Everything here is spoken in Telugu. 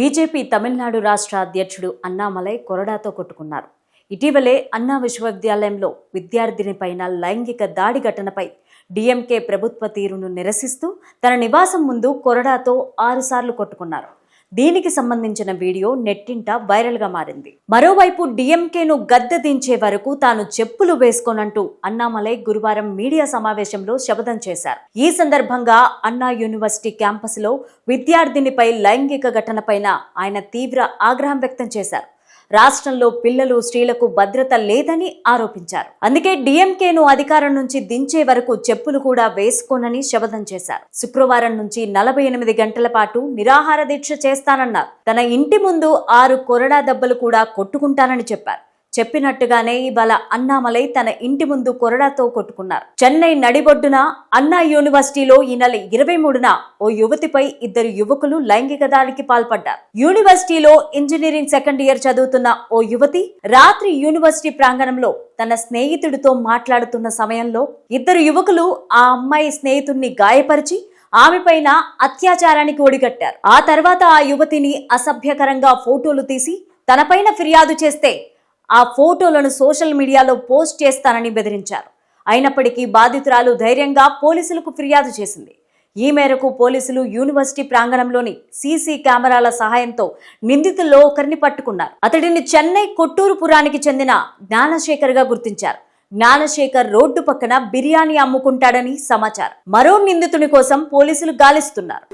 బీజేపీ తమిళనాడు రాష్ట్ర అధ్యక్షుడు అన్నామలై కొరడాతో కొట్టుకున్నారు. ఇటీవలే అన్నా విశ్వవిద్యాలయంలో విద్యార్థినిపైన లైంగిక దాడి ఘటనపై డీఎంకే ప్రభుత్వ తీరును నిరసిస్తూ తన నివాసం ముందు కొరడాతో 6 సార్లు కొట్టుకున్నారు. దీనికి సంబంధించిన వీడియో నెట్టింట వైరల్గా మారింది. మరోవైపు డీఎంకేను గద్దె దించే వరకు తాను చెప్పులు వేసుకోనంటూ అన్నామలై గురువారం మీడియా సమావేశంలో శపథం చేశారు. ఈ సందర్భంగా అన్నా యూనివర్సిటీ క్యాంపస్లో విద్యార్థినిపై లైంగిక ఘటనపైన ఆయన తీవ్ర ఆగ్రహం వ్యక్తం చేశారు. రాష్ట్రంలో పిల్లలు, స్త్రీలకు భద్రత లేదని ఆరోపించారు. అందుకే డీఎంకేను అధికారం నుంచి దించే వరకు చెప్పులు కూడా వేసుకోనని శపథం చేశారు. శుక్రవారం నుంచి 48 గంటల పాటు నిరాహార దీక్ష చేస్తానన్నారు. తన ఇంటి ముందు 6 కొరడా దెబ్బలు కూడా కొట్టుకుంటానని చెప్పారు. చెప్పినట్టుగానే ఇవాళ అన్నామలై తన ఇంటి ముందు కొరడాతో కొట్టుకున్నారు. చెన్నై నడిబొడ్డున అన్నా యూనివర్సిటీలో ఈ నెల 23న ఓ యువతిపై 2 యువకులు లైంగిక దాడికి పాల్పడ్డారు. యూనివర్సిటీలో ఇంజనీరింగ్ సెకండ్ ఇయర్ చదువుతున్న ఓ యువతి రాత్రి యూనివర్సిటీ ప్రాంగణంలో తన స్నేహితుడితో మాట్లాడుతున్న సమయంలో 2 యువకులు ఆ అమ్మాయి స్నేహితుడిని గాయపరిచి ఆమెపైన అత్యాచారానికి ఒడిగట్టారు. ఆ తర్వాత ఆ యువతిని అసభ్యకరంగా ఫోటోలు తీసి తనపైన ఫిర్యాదు చేస్తే ఆ ఫోటోలను సోషల్ మీడియాలో పోస్ట్ చేస్తానని బెదిరించారు. అయినప్పటికీ బాధితురాలు ధైర్యంగా పోలీసులకు ఫిర్యాదు చేసింది. ఈ మేరకు పోలీసులు యూనివర్సిటీ ప్రాంగణంలోని సీసీ కెమెరాల సహాయంతో నిందితుల్లో ఒకరిని పట్టుకున్నారు. అతడిని చెన్నై కొట్టూరుపురానికి చెందిన జ్ఞానశేఖర్గా గుర్తించారు. జ్ఞానశేఖర్ రోడ్డు పక్కన బిర్యానీ అమ్ముకుంటాడని సమాచారం. మరో నిందితుని కోసం పోలీసులు గాలిస్తున్నారు.